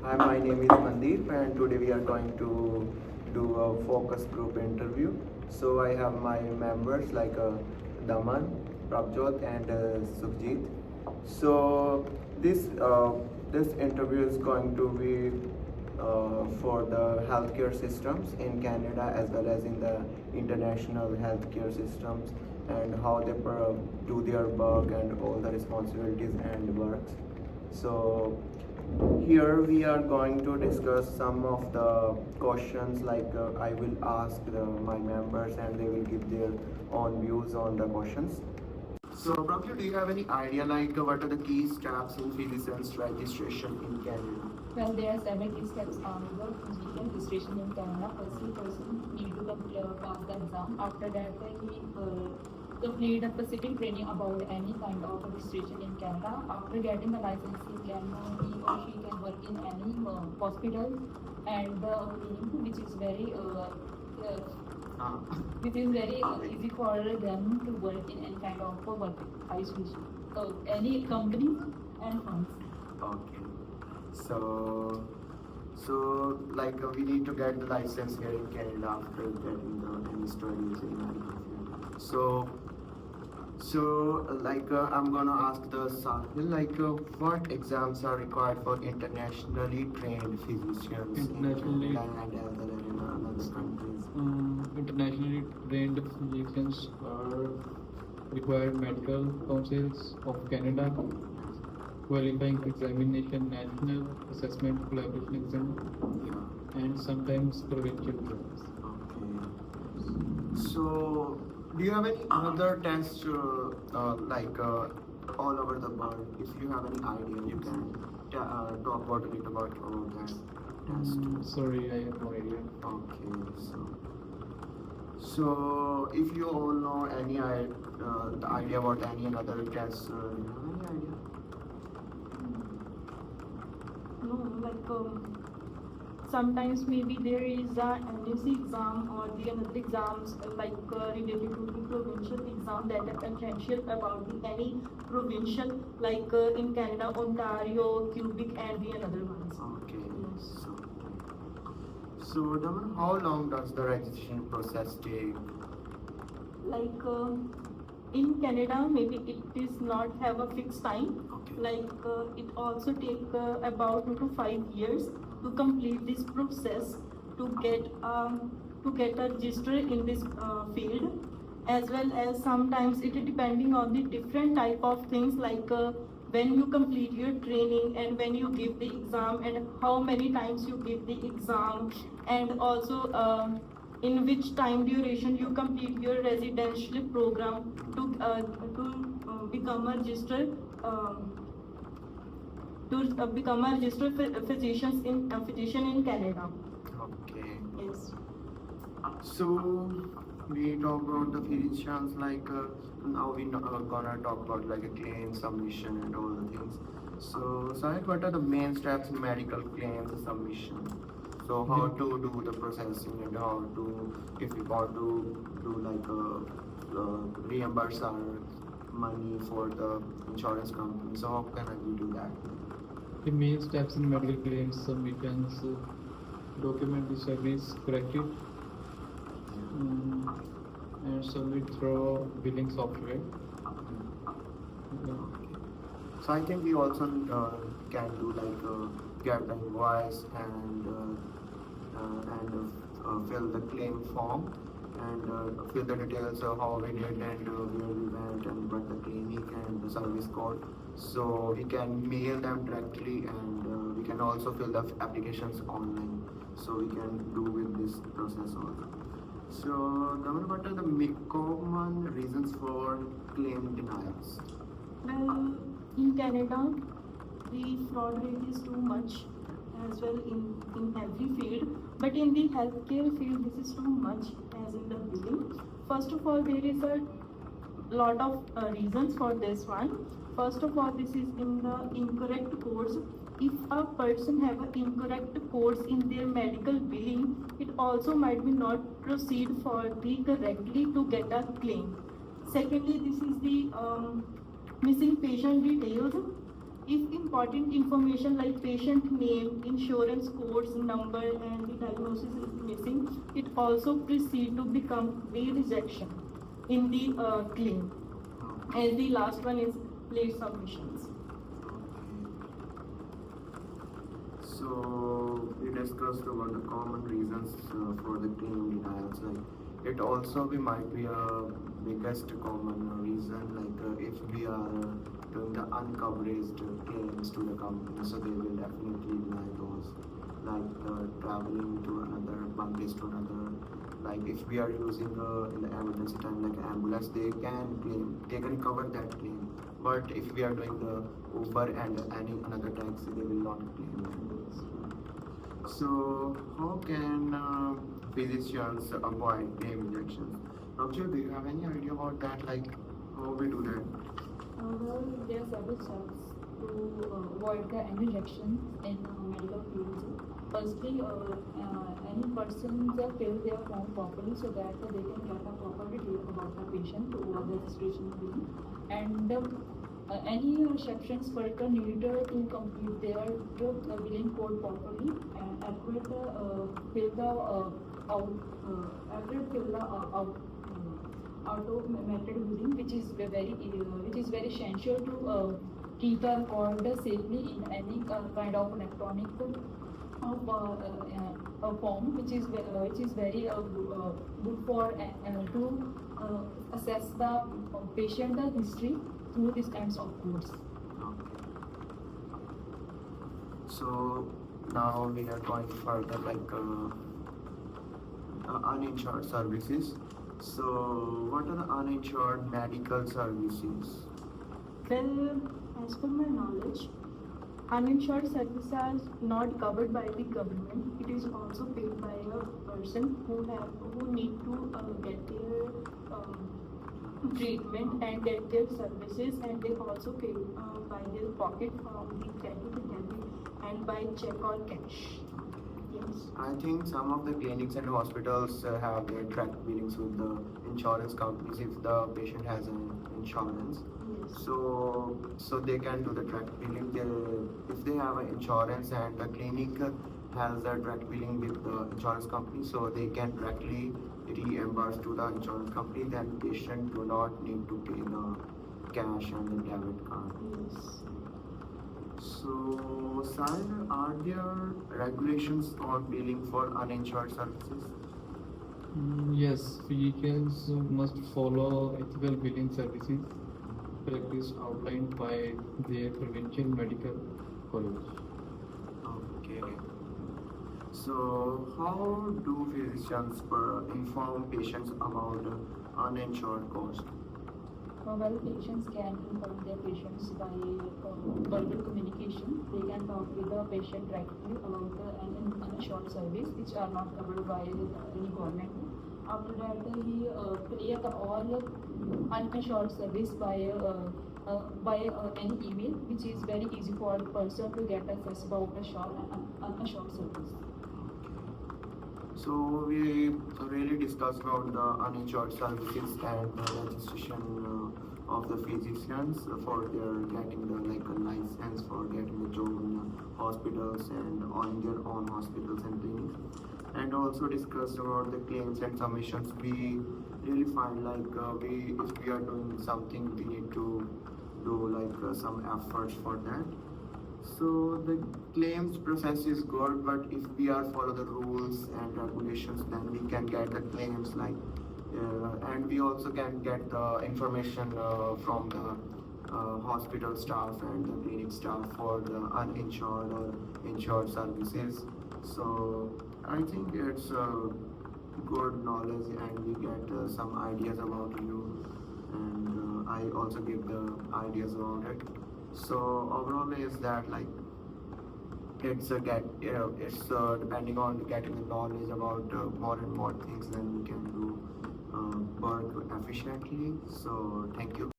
Hi, my name is Mandeep, and today we are going to do a focus group interview. So I have my members like Daman, Prabjot, and Sukhjit. So this uh, this interview is going to be for the healthcare systems in Canada as well as in the international healthcare systems and how they do their work and all the responsibilities and works. So here we are going to discuss some of the questions like I will ask my members and they will give their own views on the questions. So probably do you have any idea like what are the key steps in physicians registration in Canada? Well, there are several key steps on the physician registration in Canada. Firstly, person need to pass the exam. After that, he complete a specific training about any kind of registration in Canada. After getting the license, he or she can work in any hospital and the clinic, which is very easy for them to work in any kind of work isolation. Any company and firms. Okay. So like we need to get the license here in Canada after getting the any studies in medical field. So I'm gonna ask the Sahil what exams are required for internationally trained physicians Internationally- in Canada as well as in other countries? Internationally trained physicians are required medical councils of Canada, qualifying examination, national assessment collaboration exam, Yeah. and sometimes provincial exams. Okay. So, do you have any other tests all over the world? If you have any idea, you can talk about a bit about all that test. Sorry, I have no idea. Okay, so if you all know any the idea about any other tests, you have any idea? No, sometimes maybe there is a NUC exam or the another exams related to the provincial exam that are essential about the any provincial in Canada, Ontario, Quebec and the another ones. Okay. Yes. So, Daman, how long does the registration process take? In Canada, maybe it is not have a fixed time. Okay. It also take about 2 to 5 years to complete this process to get a register in this field, as well as sometimes it is depending on the different type of things when you complete your training and when you give the exam and how many times you give the exam, and also in which time duration you complete your residential program to become a registered physician in Canada. Okay. Yes. So we talk about the physicians now we gonna talk about like a claim submission and all the things. So Sahil, what are the main steps in medical claims submission? So how to do the processing and how to if we want to do reimburse our money for the insurance company. So how can we do that? The main steps in medical claims submissions: document the service correctly, and submit through billing software. Yeah. So I think we also can do get the invoice and fill the claim form and fill the details of how we did and where we went and what the clinic and the service code. So we can mail them directly and we can also fill the applications online. So we can do with this process also. So, Daman, what are the common reasons for claim denials? Well, in Canada, the fraud rate is too much as well in every field, but in the healthcare field, this is too much as in the billing. First of all, there is a lot of reasons for this one. First of all, this is in the incorrect codes. If a person have an incorrect codes in their medical billing, it also might be not proceed for the correctly to get a claim. Secondly, this is the missing patient details. If important information like patient name, insurance codes, number, and the diagnosis is missing, it also proceed to become the rejection in the claim. And the last one is late submissions. So we discussed about the common reasons for the claim denials. Like it also might be a biggest common reason. Like if we are doing the uncoveraged claims to the company, so they will definitely deny those. Like traveling to another one place to another. Like if we are using in the emergency time like ambulance, they can cover that claim. But if we are doing the Uber and any another taxi, they will not claim that. So, how can physicians avoid claim rejections? Abjay, do you have any idea about that? Like, how we do that? Well, there are several steps to avoid the any rejections in medical fields. Firstly, any person fill their form properly so that they can get a proper detail about the patient to what the registration will be. And any receptions worker need to complete their billing code properly and accurate fill the out auto method billing, which is very essential to keep the record safely in any kind of electronic form, which is very good for to assess the patient history through these kinds of codes. So now we are going further like uninsured services. So what are the uninsured medical services? Well, as per my knowledge, uninsured services are not covered by the government. It is also paid by a person who need to get their treatment and get their services, and they also pay by their pocket from the credit to debit and by check or cash. Yes. I think some of the clinics and hospitals have their tracked billings with the insurance companies if the patient has an insurance. Yes. So they can do the tracked billing. If they have an insurance and the clinic has a direct billing with the insurance company, so they can directly reimburse to the insurance company. Then patient do not need to pay the cash and the debit card. Yes. So, Sahil, are there regulations on billing for uninsured services? Yes, vehicles must follow ethical billing services practice outlined by their provincial medical college. Okay. So, how do physicians inform patients about uninsured cost? Well, patients can inform their patients by verbal communication. They can talk with the patient directly about an uninsured service which are not covered by any government. After that, he clear all uninsured service by any email, which is very easy for the person to get access about the uninsured service. So we really discussed about the uninsured services and the registration of the physicians for their getting the like a license for getting a job in the hospitals and on their own hospitals and clinics, and also discussed about the claims and submissions. We really find like if we are doing something, we need to do like some efforts for that. So the claims process is good, but if we are follow the rules and regulations, then we can get the claims like, and we also can get the information from the hospital staff and the clinic staff for the uninsured or insured services. So I think it's good knowledge, and we get some ideas about you, and I also give the ideas about it. So overall is that like it's depending on getting the knowledge about more and more things, then we can do work efficiently. So thank you.